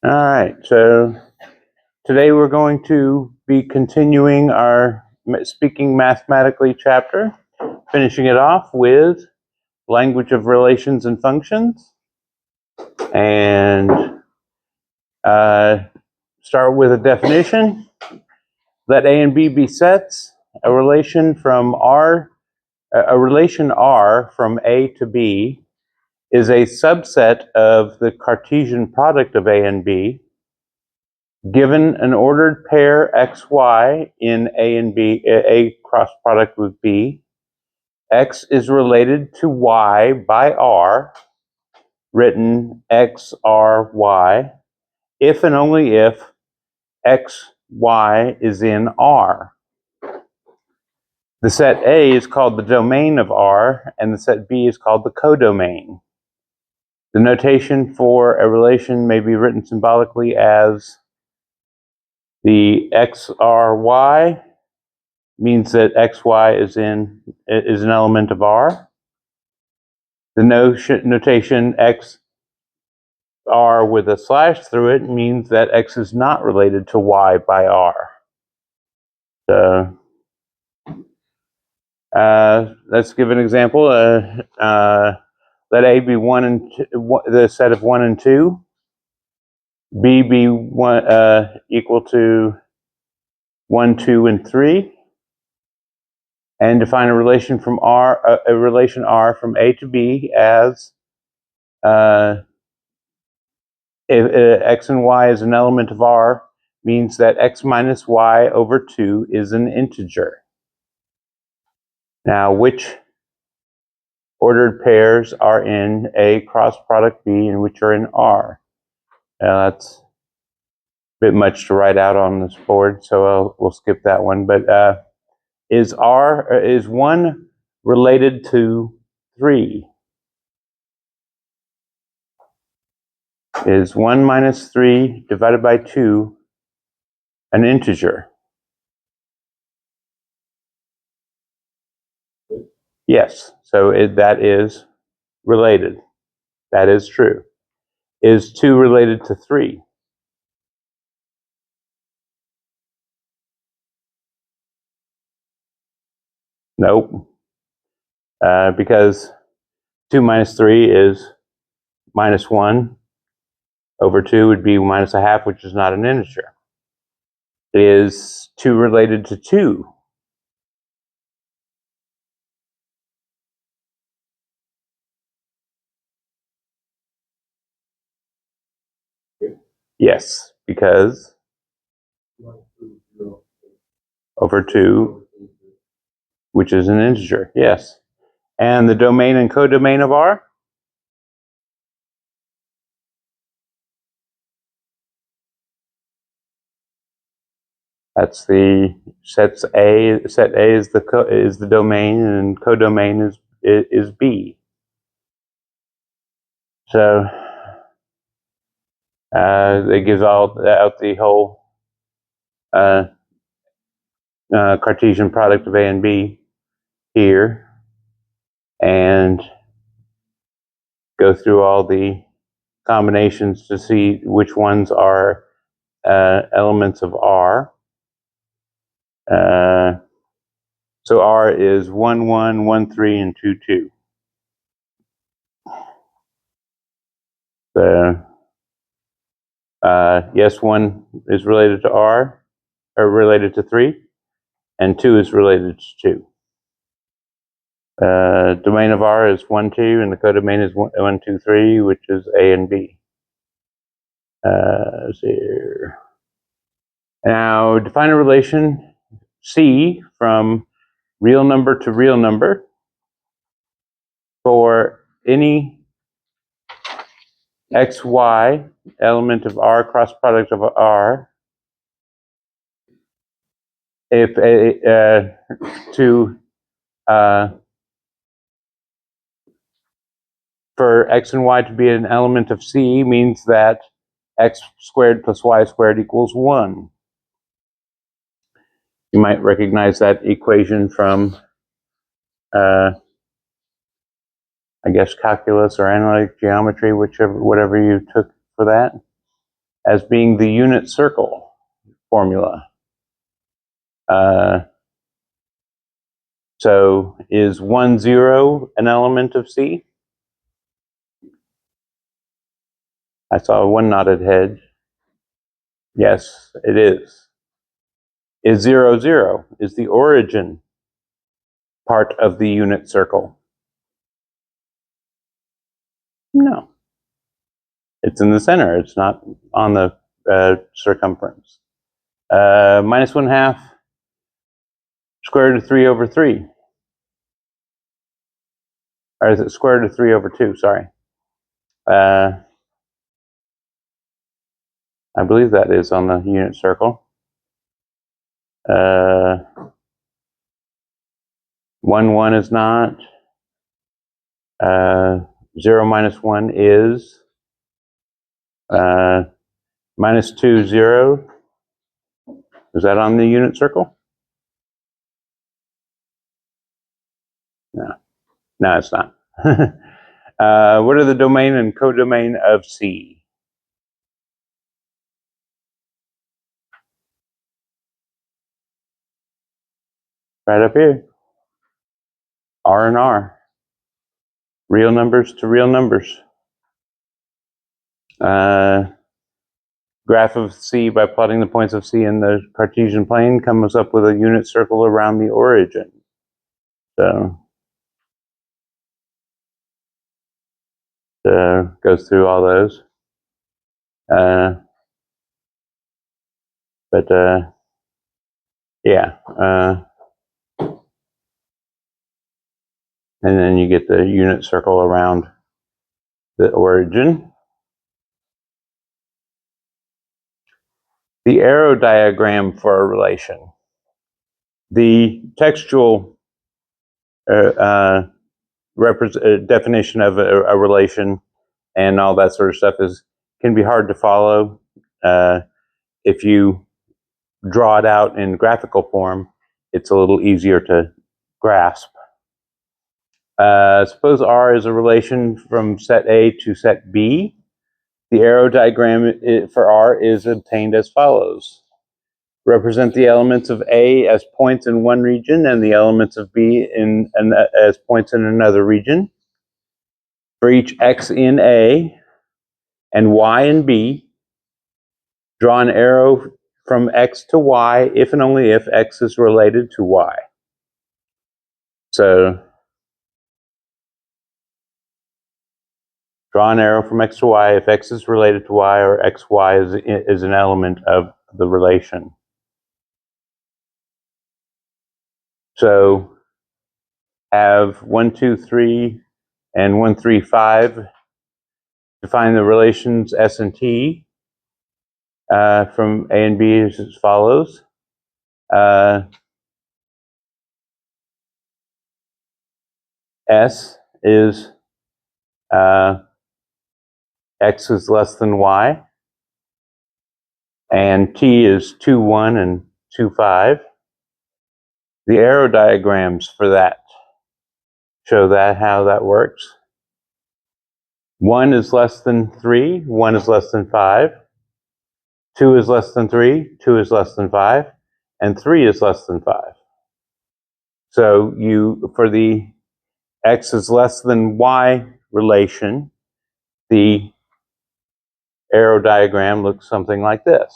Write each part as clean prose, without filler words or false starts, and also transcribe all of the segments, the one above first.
All right, so today we're going to be continuing our Speaking Mathematically chapter, finishing it off with language of relations and functions, and start with a definition. Let A and B be sets. A relation R from A to B is a subset of the Cartesian product of A and B. Given an ordered pair XY in A and B, A cross product with B, X is related to Y by R, written XRY, if and only if XY is in R. The set A is called the domain of R, and the set B is called the codomain. The notation for a relation may be written symbolically as the XRY means that XY is an element of R. The notation XR with a slash through it means that X is not related to Y by R. So let's give an example. Let A be the set of 1 and 2. B be equal to 1, 2, and 3. And define a relation from R, a relation R from A to B as if X and Y is an element of R, means that X minus Y over 2 is an integer. Now, which ordered pairs are in A cross product B and which are in R? That's a bit much to write out on this board, so we'll skip that one. But is 1 related to 3? Is 1 minus 3 divided by 2 an integer? Yes, so that is related. That is true. Is 2 related to 3? Nope. Because 2 minus 3 is minus 1 over 2 would be minus a half, which is not an integer. Is 2 related to 2? Yes, because over 2, which is an integer, yes. And the domain and codomain of R? That's the set A. Set A is the domain, and codomain is B. So it gives out the whole Cartesian product of A and B here, and go through all the combinations to see which ones are elements of R. So R is 1, 1, 1, 3, and 2, 2. So yes, 1 is related to R, or related to 3, and 2 is related to 2. Domain of R is 1, 2, and the codomain is 1, 2, 3, which is A and B. Here. Now, define a relation C from real number to real number for any XY element of R cross product of R if for X and Y to be an element of C means that X squared plus Y squared equals 1. You might recognize that equation from I guess calculus or analytic geometry, whatever you took for that. as being the unit circle formula. So is 1, 0 an element of C? I saw one nodded head. Yes, it is. Is 0, 0? Is the origin part of the unit circle? No. It's in the center. It's not on the circumference. Minus 1/2 square root of 3 over 3. Or is it square root of 3 over 2? Sorry. I believe that is on the unit circle. 1, 1 is not. 0 minus 1 is. Minus 2, 0. Is that on the unit circle? No. No, it's not. What are the domain and codomain of C? Right up here. R and R. Real numbers to real numbers. Graph of C by plotting the points of C in the Cartesian plane comes up with a unit circle around the origin. So goes through all those. Yeah. And then you get the unit circle around the origin. The arrow diagram for a relation. The textual definition of a relation and all that sort of stuff can be hard to follow. If you draw it out in graphical form, it's a little easier to grasp. Suppose R is a relation from set A to set B. The arrow diagram for R is obtained as follows. Represent the elements of A as points in one region and the elements of B as points in another region. For each X in A and Y in B, draw an arrow from X to Y if and only if X is related to Y. So draw an arrow from X to Y if X is related to Y or XY is an element of the relation. So have 1, 2, 3, and 1, 3, 5 define the relations S and T from A and B as follows. S is X is less than Y, and T is 2, 1 and 2, 5. The arrow diagrams for that show how that works. 1 is less than 3, 1 is less than 5. 2 is less than 3, 2 is less than 5, and 3 is less than 5. So for the X is less than Y relation, the arrow diagram looks something like this.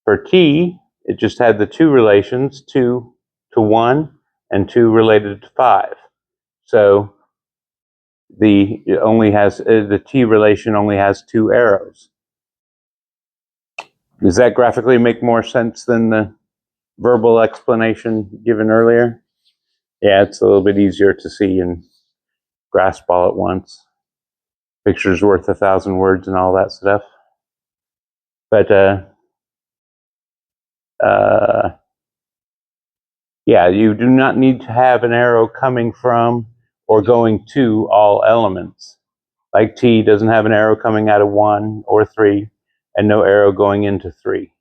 For T, it just had the two relations, 2 to 1 and 2 related to 5. So the T relation only has 2 arrows. Does that graphically make more sense than the verbal explanation given earlier? Yeah, it's a little bit easier to see and grasp all at once. Picture's worth 1,000 words and all that stuff. But yeah, you do not need to have an arrow coming from or going to all elements. Like T doesn't have an arrow coming out of 1 or 3 and no arrow going into 3.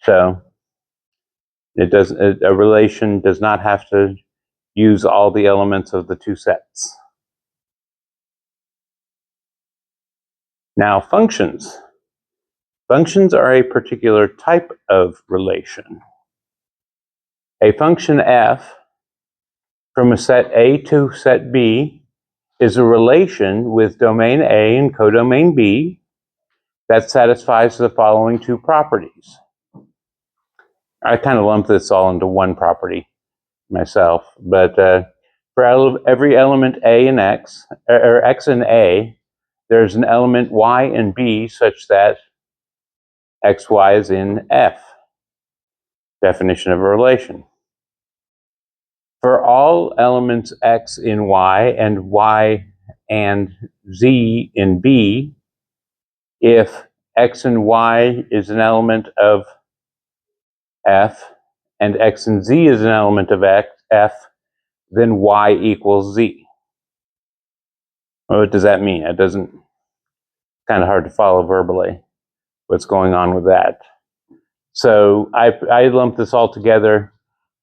So a relation does not have to use all the elements of the two sets. Now functions. Functions are a particular type of relation. A function f from a set A to set B is a relation with domain A and codomain B that satisfies the following two properties. I kind of lump this all into one property myself, but for every element A and X, or X and A, there's an element Y and B such that XY is in F. Definition of a relation. For all elements X in Y and Y and Z in B, if X and Y is an element of F and X and Z is an element of F, then Y equals Z. Well, what does that mean? It doesn't, kind of hard to follow verbally what's going on with that. So I lump this all together.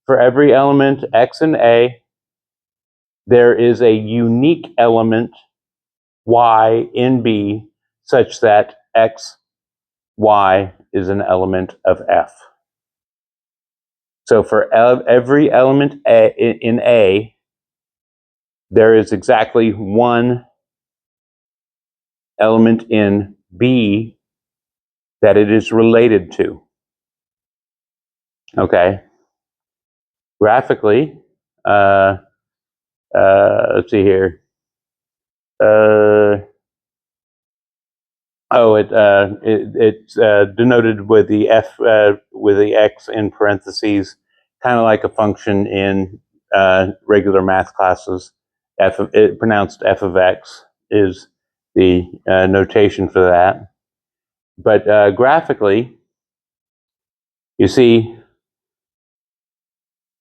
For every element X and A, there is a unique element Y in B such that X, Y is an element of F. So for every element in A, there is exactly one element in B that it is related to. Okay. Graphically, let's see here. It's denoted with the F with the X in parentheses, kind of like a function in regular math classes. Pronounced f of x is the notation for that. But graphically, you see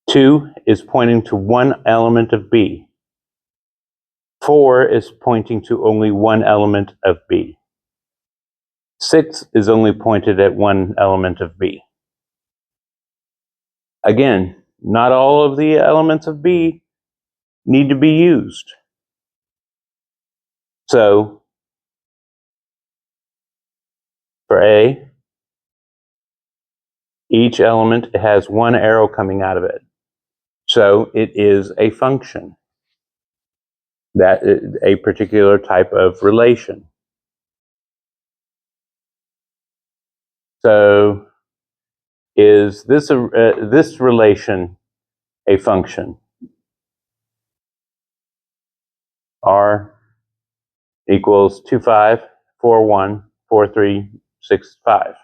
2 is pointing to one element of B. 4 is pointing to only one element of B. 6 is only pointed at one element of B. Again, not all of the elements of B need to be used. So for A, each element has one arrow coming out of it. So it is a function, that is a particular type of relation. So is this this relation a function? R equals 2, 5, 4, 1, 4, 3, 6, 5.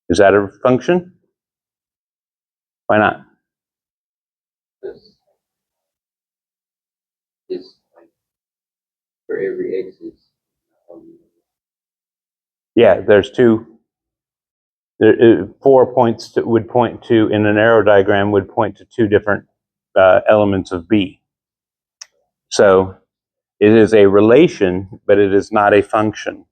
Is that a function? Why not? Is for every X is. Yeah, there's two. 4 points would point to, in an arrow diagram, would point to two different elements of B. So it is a relation, but it is not a function.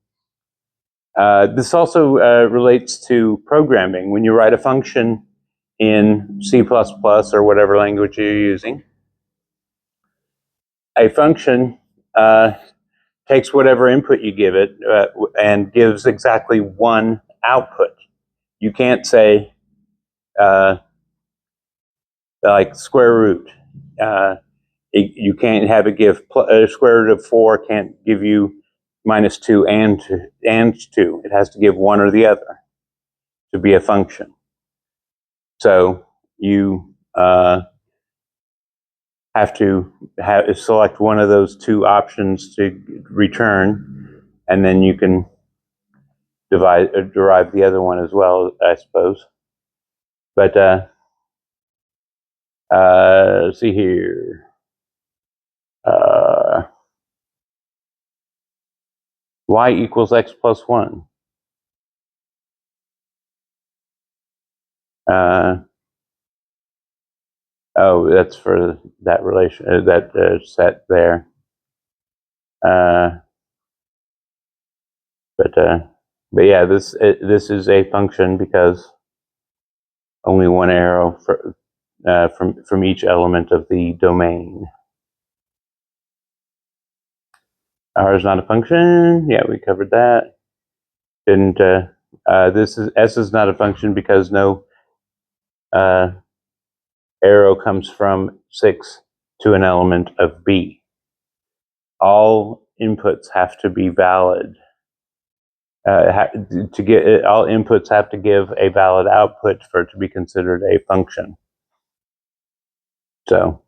This also relates to programming. When you write a function in C++ or whatever language you're using, a function takes whatever input you give it and gives exactly one output. You can't say like square root. You can't have it give square root of 4 can't give you -2 and 2. It has to give one or the other to be a function. So you have to select one of those two options to return, and then you can derive the other one as well, I suppose. But let's see here. Y equals x plus 1. Oh, that's for that relation, that set there. But yeah, this is a function because only one arrow from each element of the domain. R is not a function. Yeah, we covered that. Didn't, this is, S is not a function because no arrow comes from 6 to an element of B. All inputs have to be valid. All inputs have to give a valid output for it to be considered a function. So,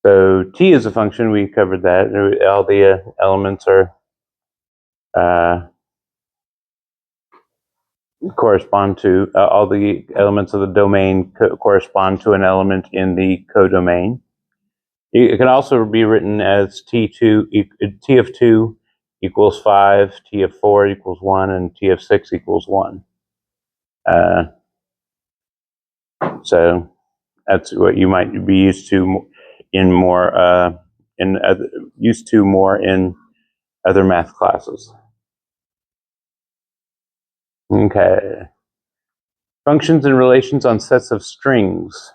so T is a function. We covered that. All the elements are correspond to all the elements of the domain correspond to an element in the codomain. It can also be written as T of 2 equals 5, T of 4 equals 1, and T of 6 equals 1. So that's what you might be used to in more in other math classes. Okay. Functions and relations on sets of strings.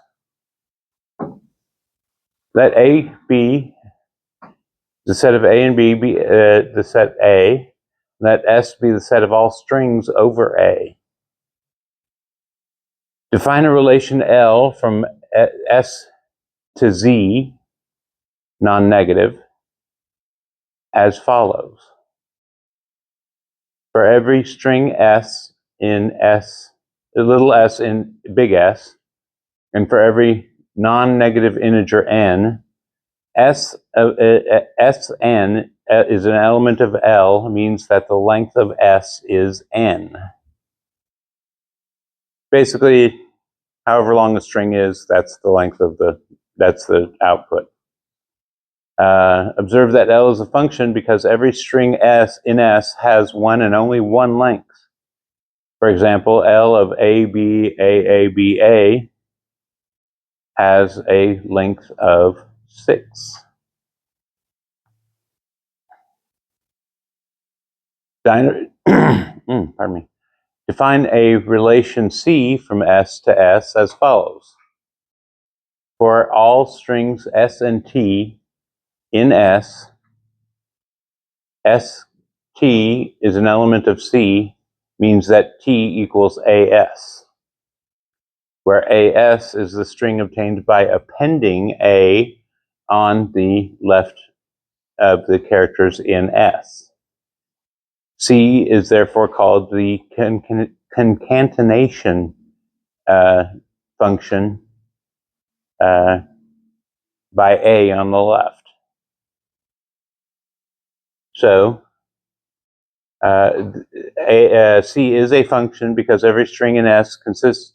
Let A be the set of A and B be the set A. Let S be the set of all strings over A. Define a relation L from S to Z, non-negative, as follows. For every string S in S, little s in big S, and for every non-negative integer n, Sn is an element of L, means that the length of S is n. Basically, however long the string is, that's the length of that's the output. Observe that L is a function because every string S in S has one and only one length. For example, L of ABAABA has a length of 6. Pardon me. Define a relation C from S to S as follows. For all strings S and T in S, ST is an element of C, means that T equals AS, where AS is the string obtained by appending A on the left of the characters in S. C is therefore called the concatenation function by A on the left. So C is a function because every string in S consists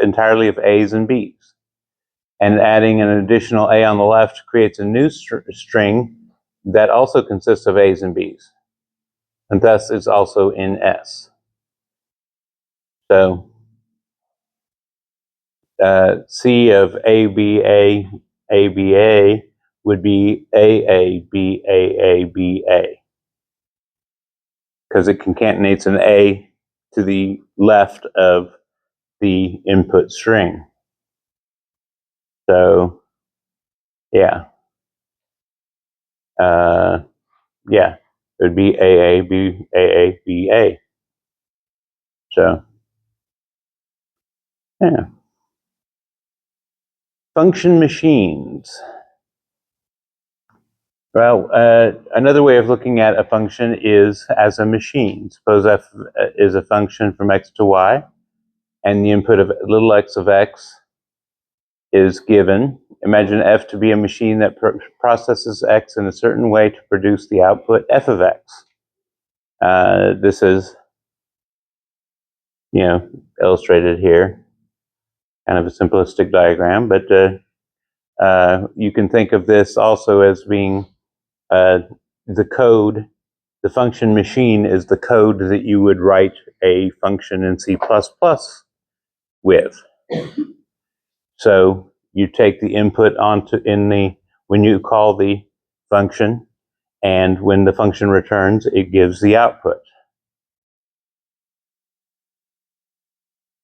entirely of A's and B's. And adding an additional A on the left creates a new string that also consists of A's and B's. And thus is also in S. So C of ABA, ABA would be AABAABA because it concatenates an A to the left of the input string. So, yeah. Yeah, it would be AABAABA. So, yeah. Function machines. Well, another way of looking at a function is as a machine. Suppose f is a function from x to y, and the input of little x of x is given. Imagine f to be a machine that processes x in a certain way to produce the output f of x. This is, illustrated here. Kind of a simplistic diagram, but you can think of this also as being the code. The function machine is the code that you would write a function in C++ with. So you take the input when you call the function, and when the function returns, it gives the output.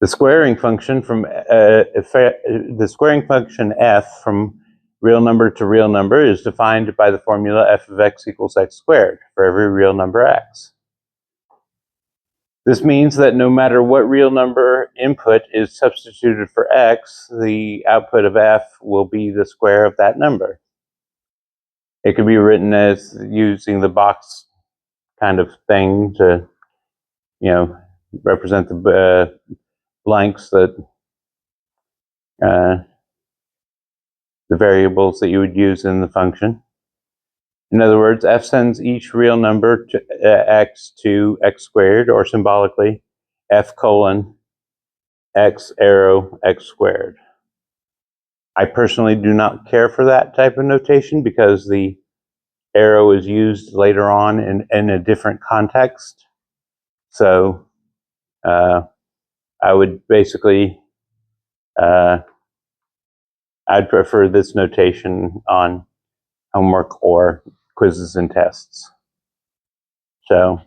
The squaring function f from real number to real number is defined by the formula f of x equals x squared for every real number x. This means that no matter what real number input is substituted for x, the output of f will be the square of that number. It can be written as using the box kind of thing to, represent the blanks that the variables that you would use in the function. In other words, f sends each real number to x squared, or symbolically, f colon x arrow x squared. I personally do not care for that type of notation because the arrow is used later on in a different context. So I would basically, I'd prefer this notation on homework or quizzes and tests. So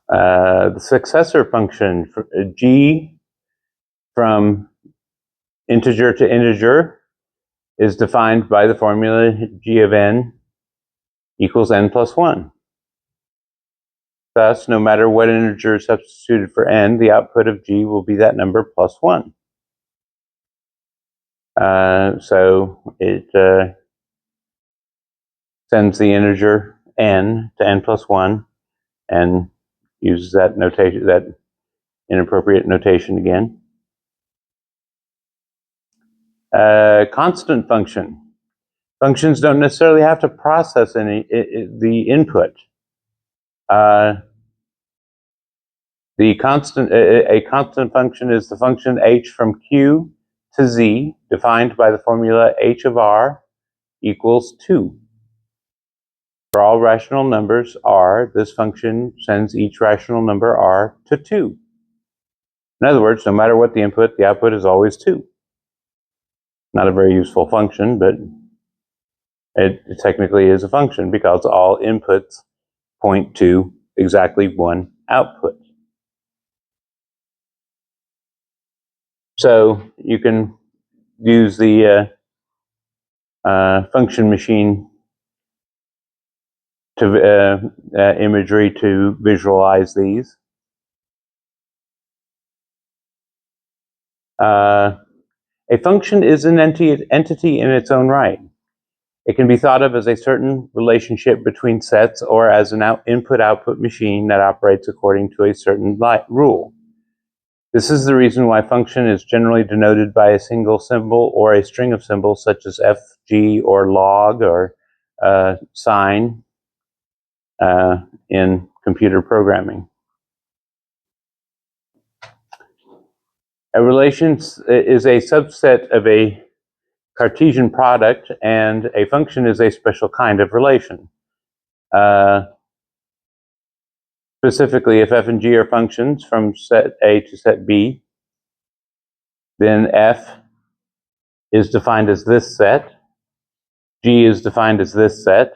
the successor function, g from integer to integer, is defined by the formula g of n equals n plus 1. Thus, no matter what integer is substituted for n, the output of g will be that number plus 1. So it sends the integer n to n plus 1 and uses that notation, that inappropriate notation again. Constant function. Functions don't necessarily have to process the input. A constant function is the function h from q to z, defined by the formula h of r equals 2. For all rational numbers r, this function sends each rational number r to 2. In other words, no matter what the input, the output is always 2. Not a very useful function, but it technically is a function because all inputs point to exactly one output. So you can use the function machine to imagery to visualize these. A function is an entity in its own right. It can be thought of as a certain relationship between sets or as an input-output machine that operates according to a certain rule. This is the reason why function is generally denoted by a single symbol or a string of symbols such as f, g, or log, or sign in computer programming. A relation is a subset of a Cartesian product, and a function is a special kind of relation. Specifically, if f and g are functions from set A to set B, then f is defined as this set, g is defined as this set.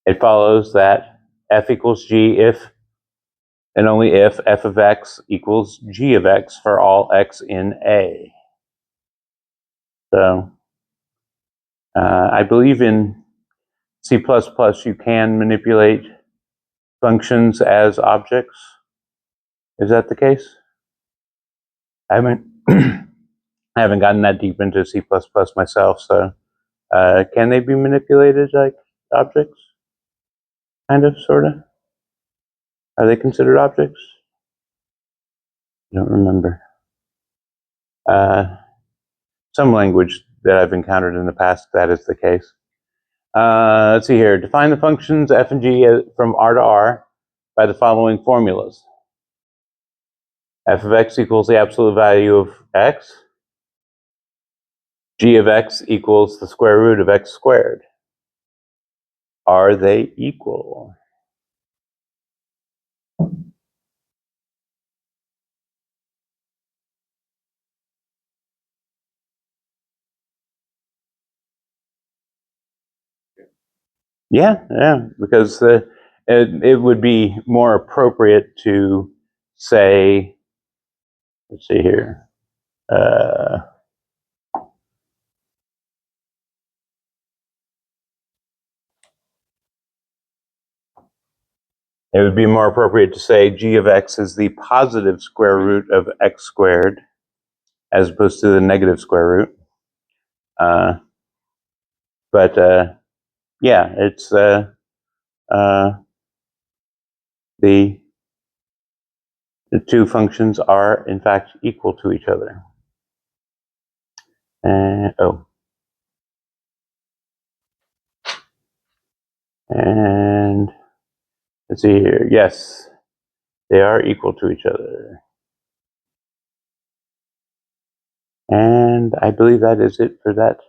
It follows that f equals g if and only if f of x equals g of x for all x in A. So I believe in C++ you can manipulate functions as objects. Is that the case? I haven't gotten that deep into C++ myself, so can they be manipulated like objects? Kind of, sort of? Are they considered objects? I don't remember. Some language that I've encountered in the past, that is the case. Let's see here. Define the functions f and g from r to r by the following formulas. F of x equals the absolute value of x. G of x equals the square root of x squared. Are they equal? Yeah, because it would be more appropriate to say, let's see here, It would be more appropriate to say g of x is the positive square root of x squared as opposed to the negative square root. Yeah, it's the two functions are in fact equal to each other. And let's see here. Yes, they are equal to each other. And I believe that is it for that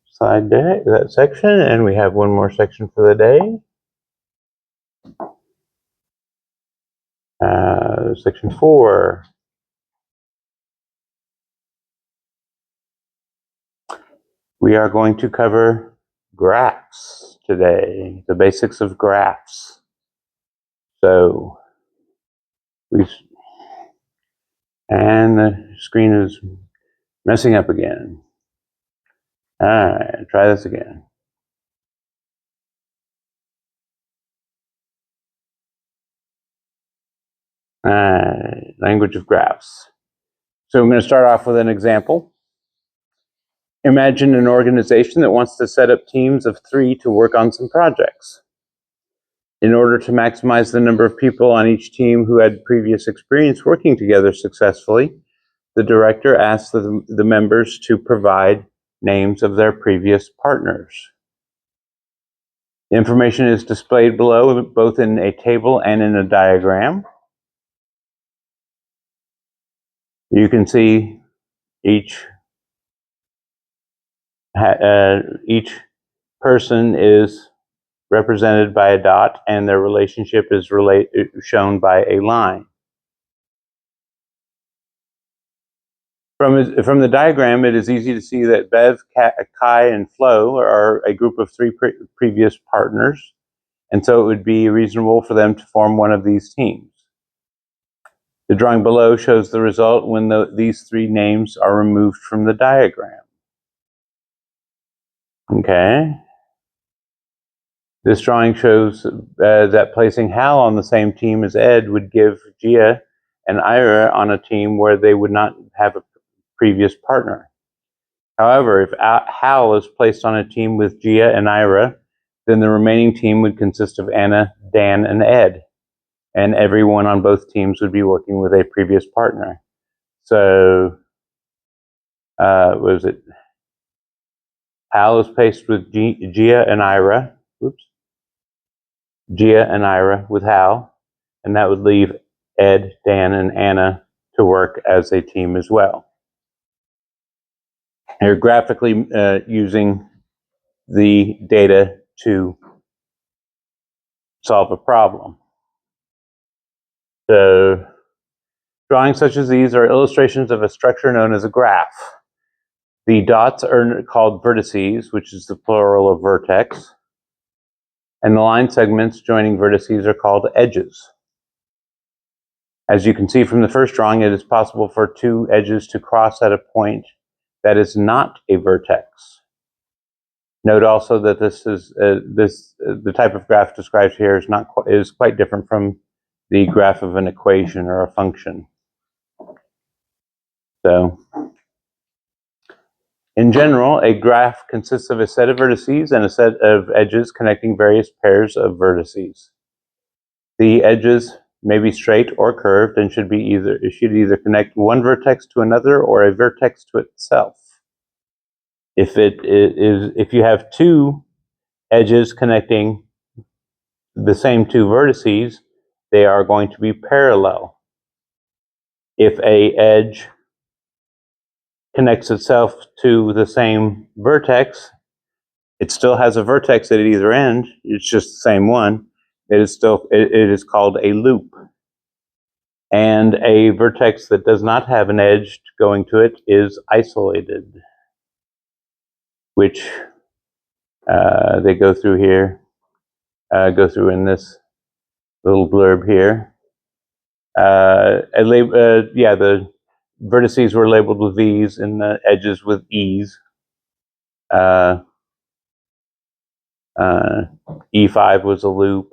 slide deck, that section. And we have one more section for the day. Section 4. We are going to cover graphs today, the basics of graphs. So, and the screen is messing up again. All right, try this again. All right, language of graphs. So I'm going to start off with an example. Imagine an organization that wants to set up teams of 3 to work on some projects. In order to maximize the number of people on each team who had previous experience working together successfully, the director asked the members to provide names of their previous partners. The information is displayed below, both in a table and in a diagram. You can see each person is represented by a dot, and their relationship is shown by a line. From the diagram, it is easy to see that Bev, Kai, and Flo are a group of 3 previous partners, and so it would be reasonable for them to form one of these teams. The drawing below shows the result when these 3 names are removed from the diagram. Okay. This drawing shows that placing Hal on the same team as Ed would give Gia and Ira on a team where they would not have a previous partner. However, if Hal is placed on a team with Gia and Ira, then the remaining team would consist of Anna, Dan, and Ed, and everyone on both teams would be working with a previous partner. So, was it Hal is placed with Gia and Ira? Oops. Gia and Ira with Hal, and that would leave Ed, Dan, and Anna to work as a team as well. You're graphically using the data to solve a problem. So, drawings such as these are illustrations of a structure known as a graph. The dots are called vertices, which is the plural of vertex, and the line segments joining vertices are called edges. As you can see from the first drawing, it is possible for 2 edges to cross at a point that is not a vertex. Note also that the type of graph described here is quite different from the graph of an equation or a function. So, in general, a graph consists of a set of vertices and a set of edges connecting various pairs of vertices. The edges may be straight or curved and should either connect one vertex to another or a vertex to itself. If you have 2 edges connecting the same 2 vertices, they are going to be parallel. If a edge connects itself to the same vertex, it still has a vertex at either end. It's just the same one. It is called a loop. And a vertex that does not have an edge going to it is isolated, which they go through here, go through in this little blurb here. The vertices were labeled with V's and the edges with E's. E5 was a loop.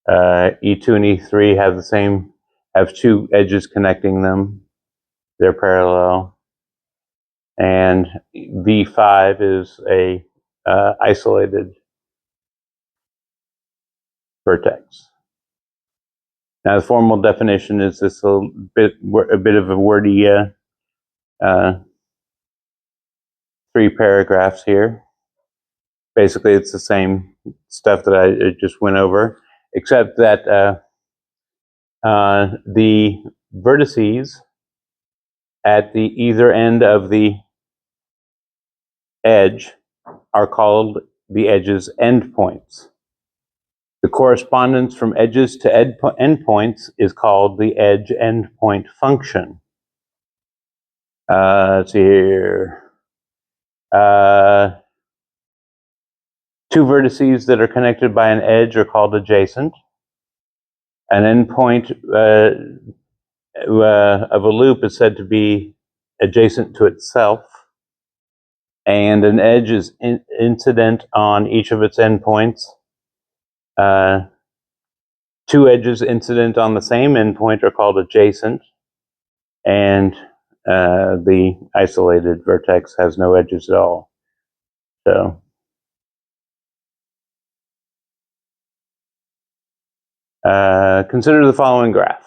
E2 and E3 have two edges connecting them. They're parallel. And V5 is a isolated vertex. Now the formal definition is this a bit of a wordy 3 paragraphs here. Basically, it's the same stuff that I just went over, except that the vertices at the either end of the edge are called the edge's endpoints. The correspondence from edges to endpoints is called the edge endpoint function. Let's see here. Two vertices that are connected by an edge are called adjacent. An endpoint of a loop is said to be adjacent to itself, and an edge is incident on each of its endpoints. Two edges incident on the same endpoint are called adjacent, and the isolated vertex has no edges at all. So consider the following graph.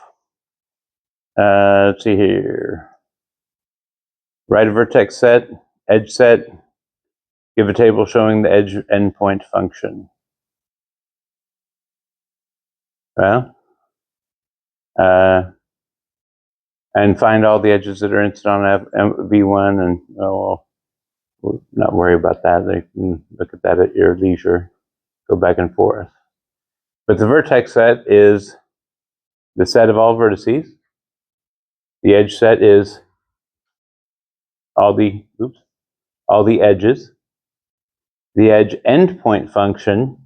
Let's see here. Write a vertex set, edge set, give a table showing the edge endpoint function. Well, and find all the edges that are incident on V1, and we'll not worry about that. They can look at that at your leisure, go back and forth. But the vertex set is the set of all vertices. The edge set is all the edges. The edge endpoint function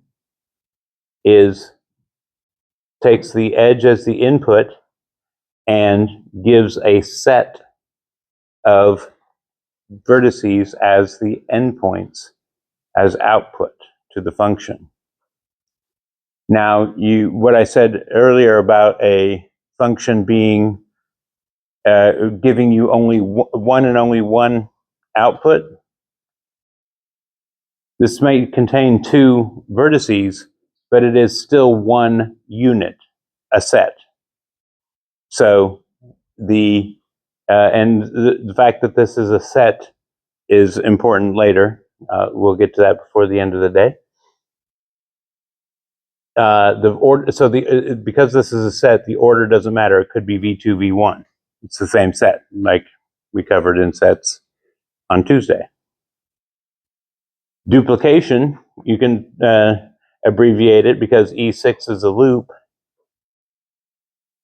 takes the edge as the input and gives a set of vertices as the endpoints as output to the function. Now, what I said earlier about a function being giving you only one and only one output, this may contain two vertices, but it is still one unit, a set. So the fact that this is a set is important later. We'll get to that before the end of the day. Because this is a set, the order doesn't matter. It could be V2, V1. It's the same set, like we covered in sets on Tuesday. Duplication, you can abbreviate it because E6 is a loop.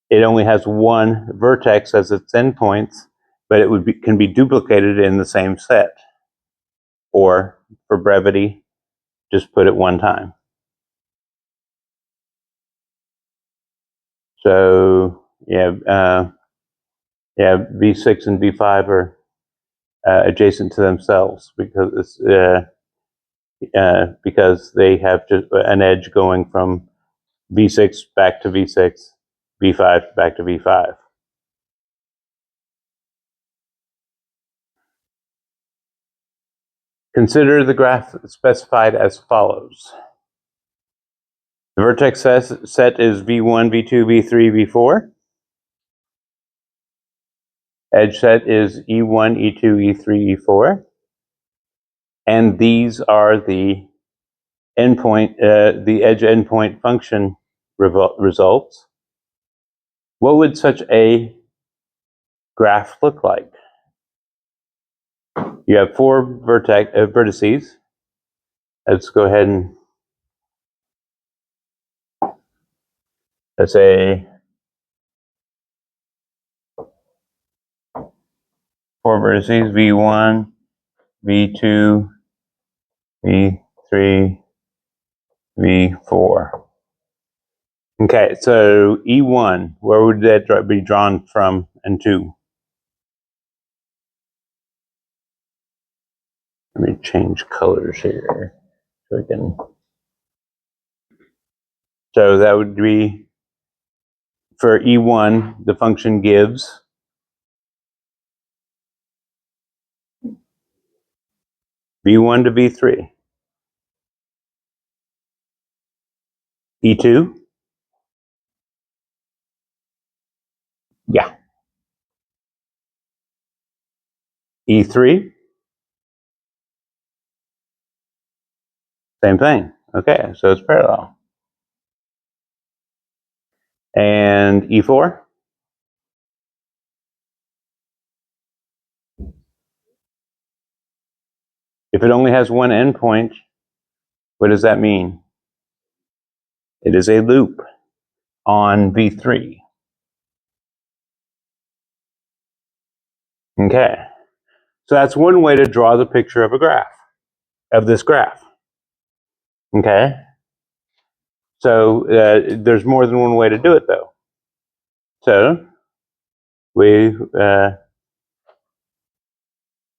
It only has one vertex as its endpoints, but it can be duplicated in the same set. Or, for brevity, just put it one time. So, V6 and V5 are adjacent to themselves because they have just an edge going from V6 back to V6, V5 back to V5. Consider the graph specified as follows. The vertex set is V1, V2, V3, V4. Edge set is E1, E2, E3, E4. And these are the the edge endpoint function results. What would such a graph look like? You have four vertices. Let's go ahead and let's say four vertices, V1, V2, V3, V4. Okay, so E1, where would that be drawn from and to? Let me change colors here So that would be for E1, the function gives V1 to V3. E2, yeah. E3, same thing. Okay, so it's parallel. And E4? If it only has one endpoint, what does that mean? It is a loop on V3. Okay, so that's one way to draw the picture of a graph, of this graph. Okay, so there's more than one way to do it though. So we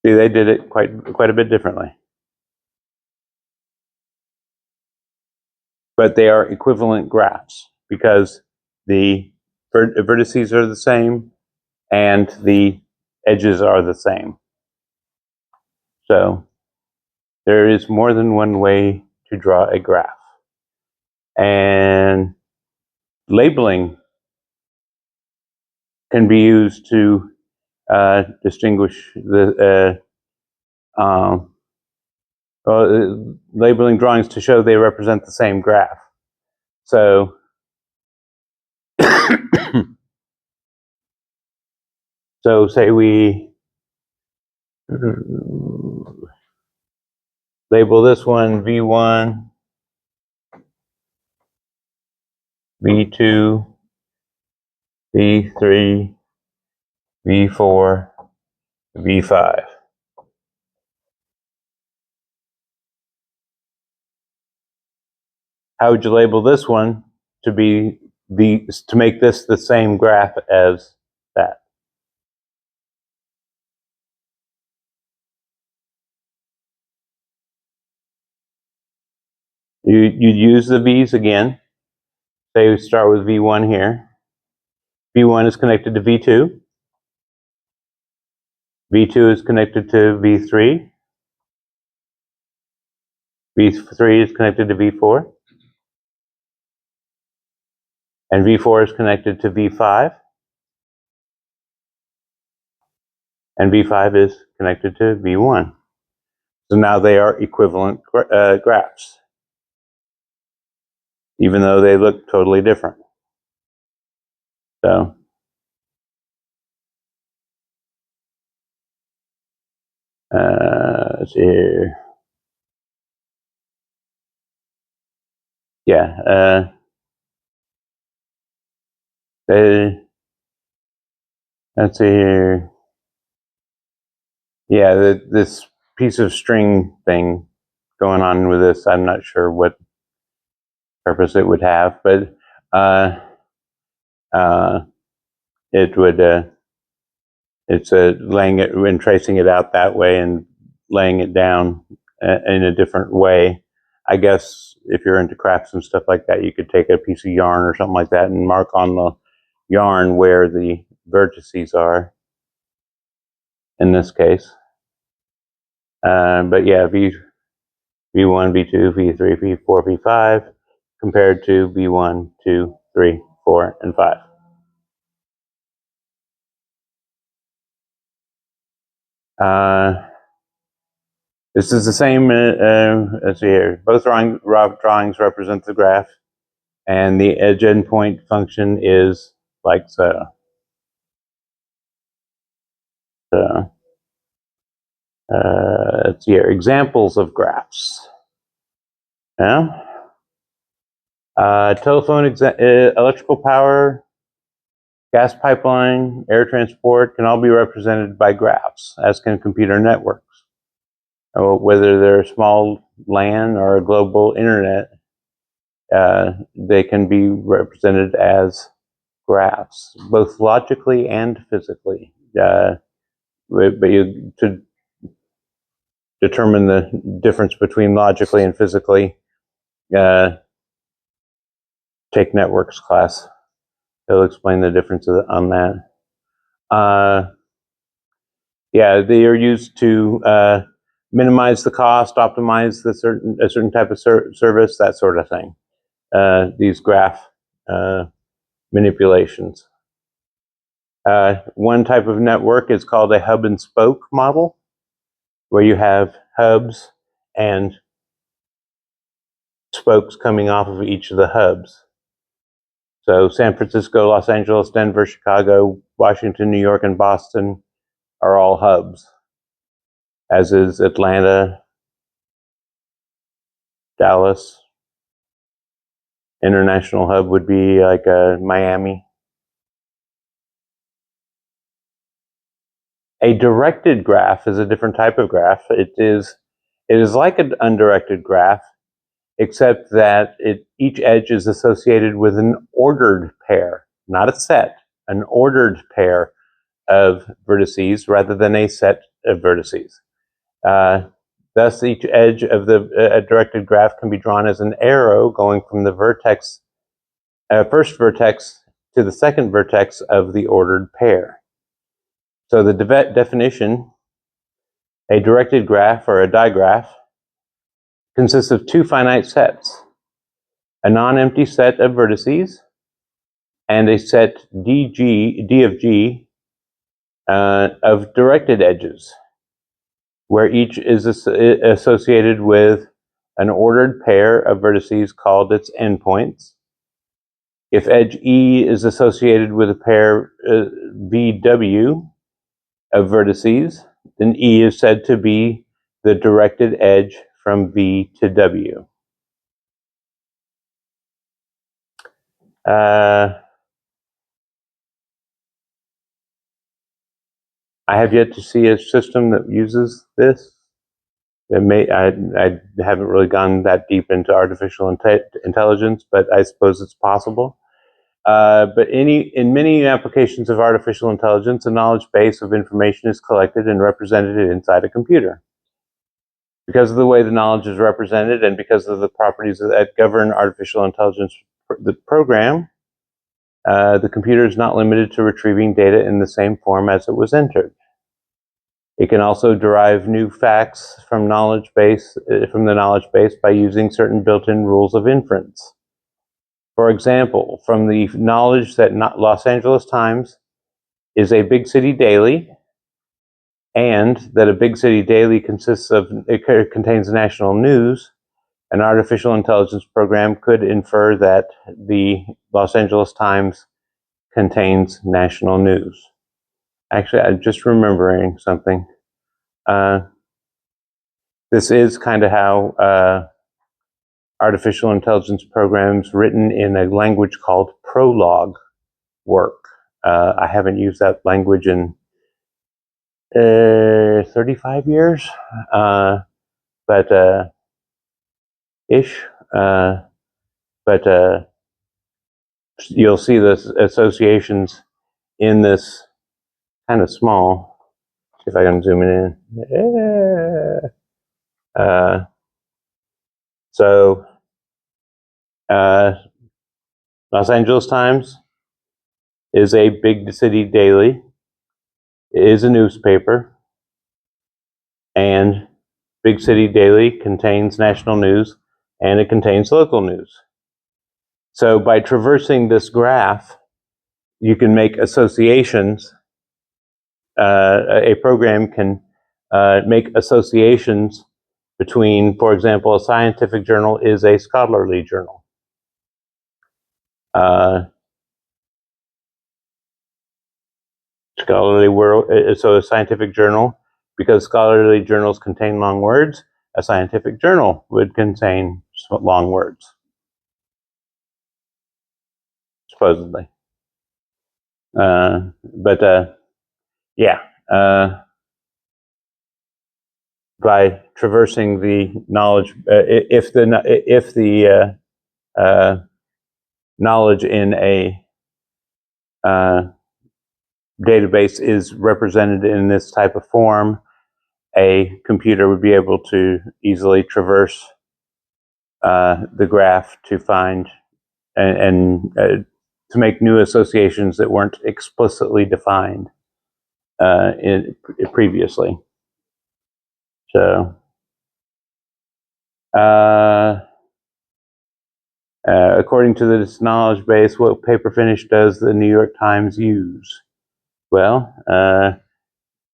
see they did it quite a bit differently. But they are equivalent graphs because the vertices are the same and the edges are the same. So there is more than one way to draw a graph. And labeling can be used to distinguish the labeling drawings to show they represent the same graph. So so say we label this one V1, V2, V3, V4, V5. How would you label this one to make this the same graph as that? You'd use the V's again. Say we start with V1 here. V1 is connected to V2. V2 is connected to V3. V3 is connected to V4. And V4 is connected to V5. And V5 is connected to V1. So now they are equivalent graphs, even though they look totally different. So let's see here. Yeah, let's see here. Yeah, this piece of string thing going on with this, I'm not sure what purpose it would have, but it would, it's laying it and tracing it out that way and laying it down in a different way. I guess if you're into crafts and stuff like that, you could take a piece of yarn or something like that and mark on the yarn where the vertices are in this case. But yeah, V1, V2, V3, V4, V5 compared to V1, 2, 3, 4, and 5. This is the same, let's see here. Both drawings represent the graph, and the edge endpoint function is like so. So let's see here. Examples of graphs. Yeah. Telephone, electrical power, gas pipeline, air transport can all be represented by graphs, as can computer networks. Whether they're small LAN or a global internet, they can be represented as graphs, both logically and physically. But to determine the difference between logically and physically, take networks class. They'll explain the differences on that. Yeah, they are used to minimize the cost, optimize a certain type of service, that sort of thing. These graph manipulations. One type of network is called a hub and spoke model, where you have hubs and spokes coming off of each of the hubs. So San Francisco, Los Angeles, Denver, Chicago, Washington, New York, and Boston are all hubs, as is Atlanta, Dallas. International hub would be like Miami. A directed graph is a different type of graph. It is like an undirected graph, except that each edge is associated with an ordered pair, not a set, an ordered pair of vertices rather than a set of vertices. Thus, each edge of the directed graph can be drawn as an arrow going from the first vertex to the second vertex of the ordered pair. So the definition, a directed graph or a digraph, consists of two finite sets, a non-empty set of vertices and a set D of G of directed edges, where each is associated with an ordered pair of vertices called its endpoints. If edge E is associated with a pair VW of vertices, then E is said to be the directed edge from V to W. I have yet to see a system that uses this. I haven't really gone that deep into artificial intelligence, but I suppose it's possible. But in many applications of artificial intelligence, a knowledge base of information is collected and represented inside a computer. Because of the way the knowledge is represented and because of the properties that govern artificial intelligence, the program, the computer is not limited to retrieving data in the same form as it was entered. It can also derive new facts from the knowledge base by using certain built-in rules of inference. For example, from the knowledge that Los Angeles Times is a big city daily, and that a big city daily contains national news, an artificial intelligence program could infer that the Los Angeles Times contains national news. Actually, I'm just remembering something. This is kind of how artificial intelligence programs written in a language called Prolog work. I haven't used that language in 35 years, but ish. But you'll see the associations in this kind of small. See if I can zoom it in. So Los Angeles Times is a big city daily. It is a newspaper, and Big City Daily contains national news, and it contains local news. So by traversing this graph, you can make associations. A program can make associations between, for example, a scientific journal is a scholarly journal. Scholarly world, so a scientific journal, because scholarly journals contain long words, a scientific journal would contain long words, supposedly. But yeah, by traversing the knowledge, if the knowledge in a database is represented in this type of form, a computer would be able to easily traverse the graph to find and to make new associations that weren't explicitly defined previously. So, according to this knowledge base, what paper finish does the New York Times use? Well,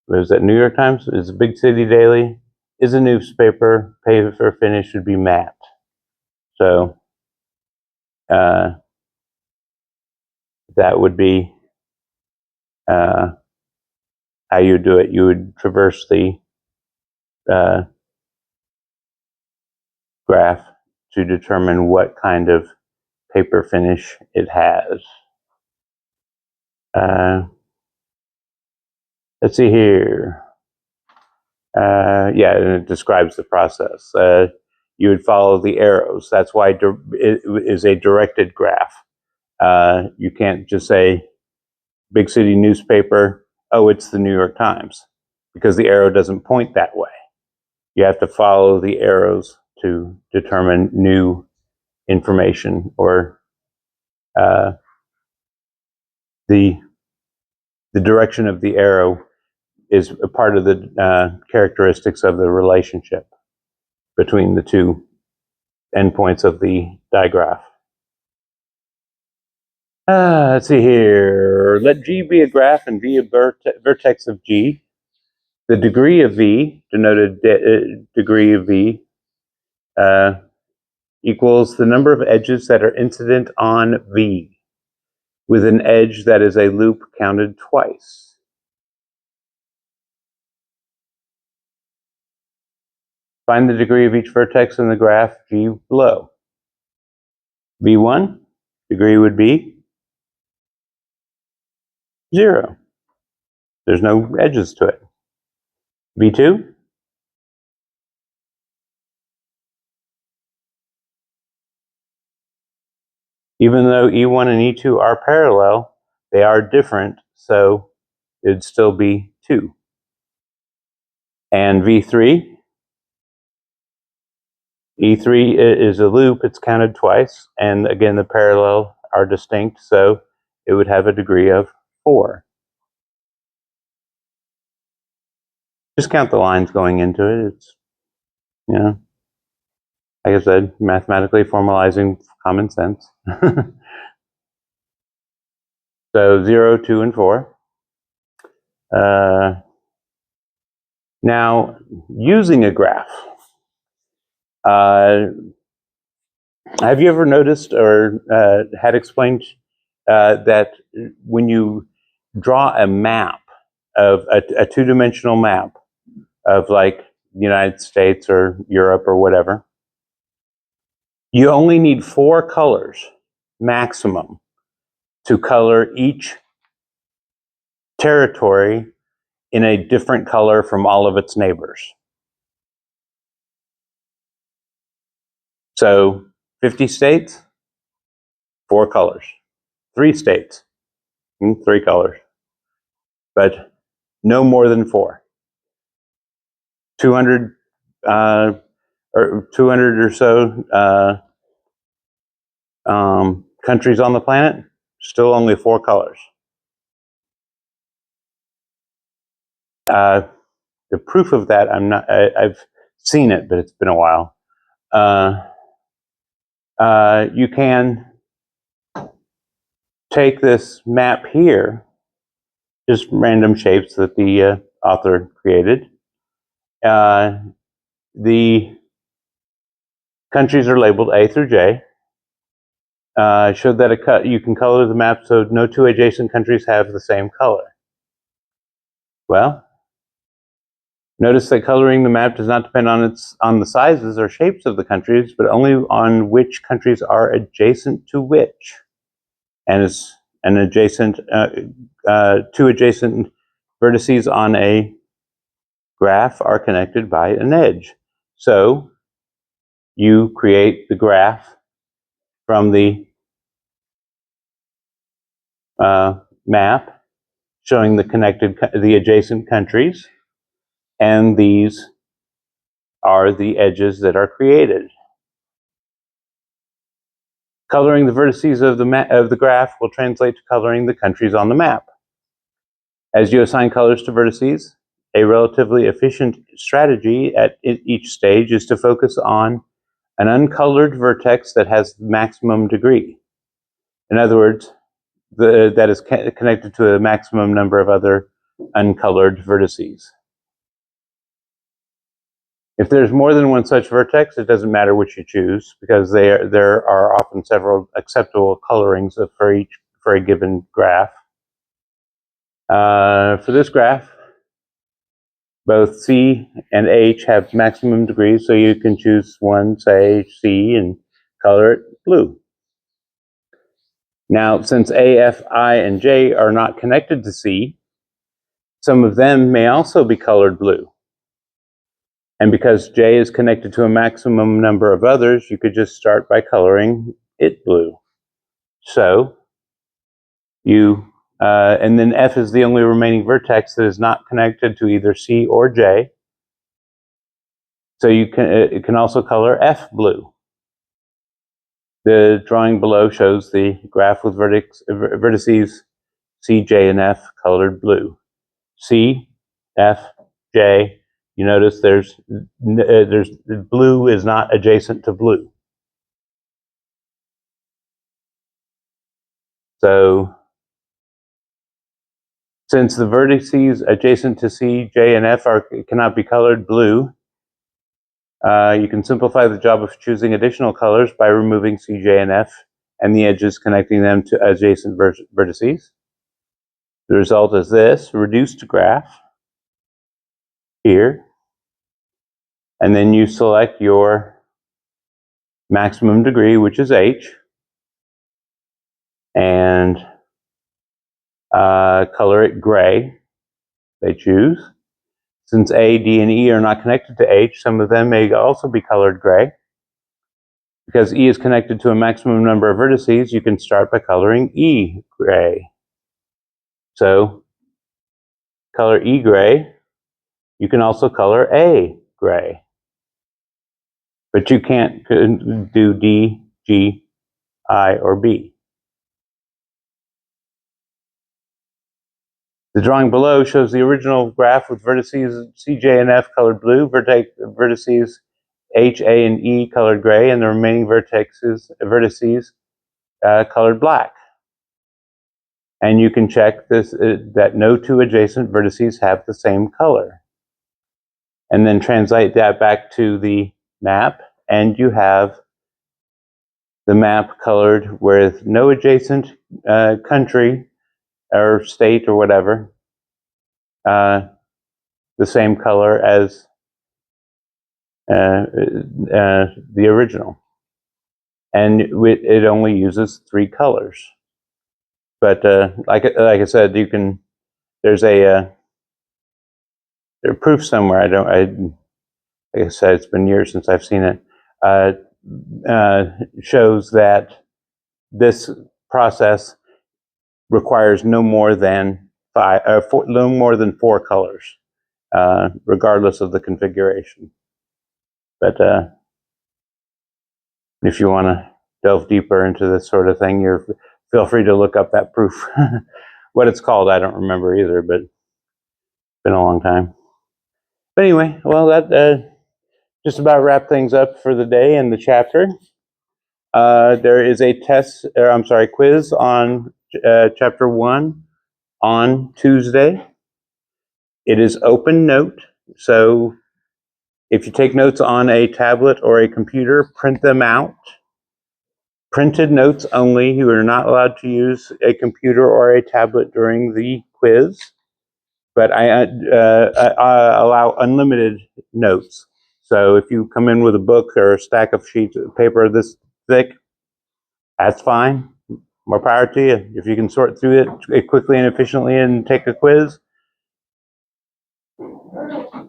was that New York Times? Is a big city daily? Is a newspaper. Paper finish should be matte. So that would be how you do it. You would traverse the graph to determine what kind of paper finish it has. Let's see here. Yeah, and it describes the process. You would follow the arrows. That's why it is a directed graph. You can't just say big city newspaper, oh, it's the New York Times, because the arrow doesn't point that way. You have to follow the arrows to determine new information or the direction of the arrow is a part of the characteristics of the relationship between the two endpoints of the digraph. Let's see here. Let G be a graph and V a vertex of G. The degree of V, denoted degree of V, equals the number of edges that are incident on V, with an edge that is a loop counted twice. Find the degree of each vertex in the graph G below. V1, degree would be 0. There's no edges to it. V2, even though E1 and E2 are parallel, they are different, so it'd still be 2. And V3, E3 is a loop, it's counted twice, and again the parallel are distinct, so it would have a degree of 4. Just count the lines going into it. It's, you know, like I said, mathematically formalizing common sense. So 0, 2, and 4. Now, using a graph, have you ever noticed or had explained that when you draw a map of a two-dimensional map of like the United States or Europe or whatever, you only need 4 colors maximum to color each territory in a different color from all of its neighbors. So 50 states, 4 colors. 3 states, 3 colors. But no more than 4. 200 or 200 or so countries on the planet, still only 4 colors. The proof of that, I've seen it, but it's been a while. You can take this map here, just random shapes that the author created. The countries are labeled A through J. Showed that you can color the map so no 2 adjacent countries have the same color. Well, notice that coloring the map does not depend on the sizes or shapes of the countries, but only on which countries are adjacent to which. And is an adjacent 2 adjacent vertices on a graph are connected by an edge. So you create the graph from the map showing the adjacent countries, and these are the edges that are created. Coloring the vertices of the graph will translate to coloring the countries on the map. As you assign colors to vertices, a relatively efficient strategy at each stage is to focus on an uncolored vertex that has the maximum degree. In other words, that is connected to a maximum number of other uncolored vertices. If there's more than one such vertex, it doesn't matter which you choose, because there are often several acceptable colorings for a given graph. For this graph, both C and H have maximum degrees, so you can choose one, say C, and color it blue. Now, since A, F, I, and J are not connected to C, some of them may also be colored blue. And because J is connected to a maximum number of others, you could just start by coloring it blue. So, and then F is the only remaining vertex that is not connected to either C or J. So you can also color F blue. The drawing below shows the graph with vertices C, J, and F colored blue. C, F, J. You notice there's blue is not adjacent to blue. So since the vertices adjacent to C, J, and F cannot be colored blue, you can simplify the job of choosing additional colors by removing C, J, and F and the edges connecting them to adjacent vertices. The result is this reduced graph here, and then you select your maximum degree, which is H, and color it gray. They choose. Since A, D, and E are not connected to H, some of them may also be colored gray. Because E is connected to a maximum number of vertices, you can start by coloring E gray. So, color E gray. You can also color A gray. But you can't do D, G, I, or B. The drawing below shows the original graph with vertices C, J, and F colored blue, vertices H, A, and E colored gray, and the remaining vertices colored black. And you can check this that no two adjacent vertices have the same color. And then translate that back to the map, and you have the map colored with no adjacent country or state or whatever the same color as the original. And it only uses 3 colors. But like I said, you can. There's a proof somewhere. Like I said, it's been years since I've seen it. Shows that this process requires no more than 4 colors, regardless of the configuration. But if you want to delve deeper into this sort of thing, feel free to look up that proof. What it's called, I don't remember either, but it's been a long time. But anyway, well, that just about wrap things up for the day and the chapter. There is a quiz on chapter 1 on Tuesday. It is open note, so if you take notes on a tablet or a computer, print them out. Printed notes only. You are not allowed to use a computer or a tablet during the quiz, but I allow unlimited notes. So if you come in with a book or a stack of sheets of paper this thick, that's fine. More power to you. If you can sort through it quickly and efficiently and take a quiz,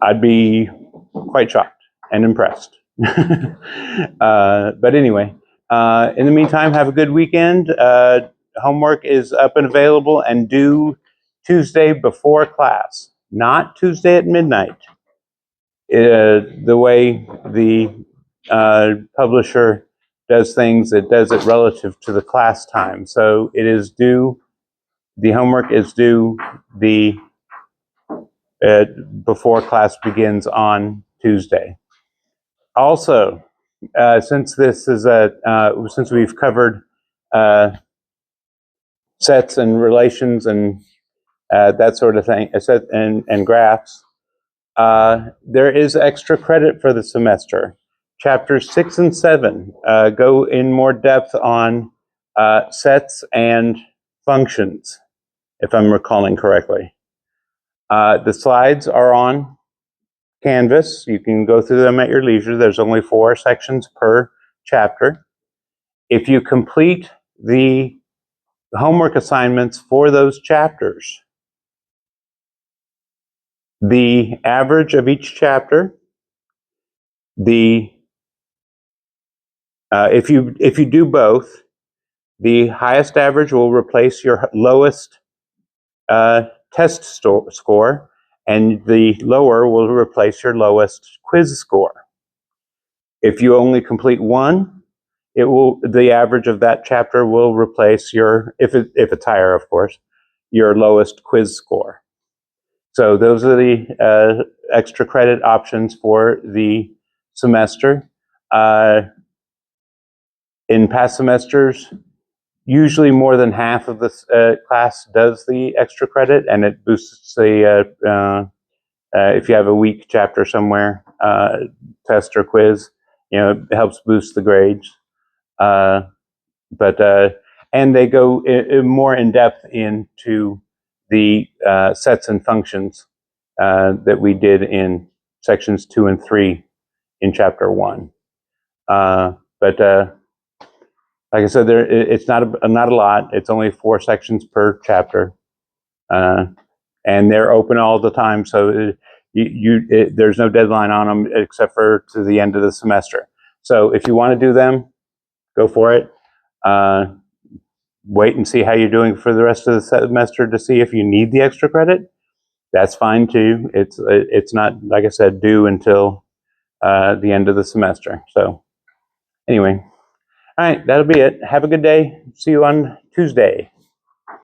I'd be quite shocked and impressed. But anyway, in the meantime, have a good weekend. Homework is up and available and due Tuesday before class, not Tuesday at midnight. the way the publisher does things, it does it relative to the class time. So it is due, the homework is due before class begins on Tuesday. Also, since we've covered sets and relations and that sort of thing, and graphs, there is extra credit for the semester. Chapters 6 and 7 go in more depth on sets and functions, if I'm recalling correctly. The slides are on Canvas. You can go through them at your leisure. There's only 4 sections per chapter. If you complete the homework assignments for those chapters, the average of each chapter, if you do both, the highest average will replace your lowest test score, and the lower will replace your lowest quiz score. If you only complete one, the average of that chapter will replace your, if it's higher, of course, your lowest quiz score. So those are the extra credit options for the semester. In past semesters, usually more than half of the class does the extra credit, and it boosts the, if you have a weak chapter somewhere, test or quiz, it helps boost the grades. And they go more in depth into the sets and functions that we did in sections 2 and 3 in chapter 1. Like I said, it's not a lot. It's only 4 sections per chapter, and they're open all the time. So there's no deadline on them except for to the end of the semester. So if you want to do them, go for it. Wait and see how you're doing for the rest of the semester to see if you need the extra credit. That's fine too. It's not, like I said, due until the end of the semester. So anyway. All right, that'll be it. Have a good day. See you on Tuesday.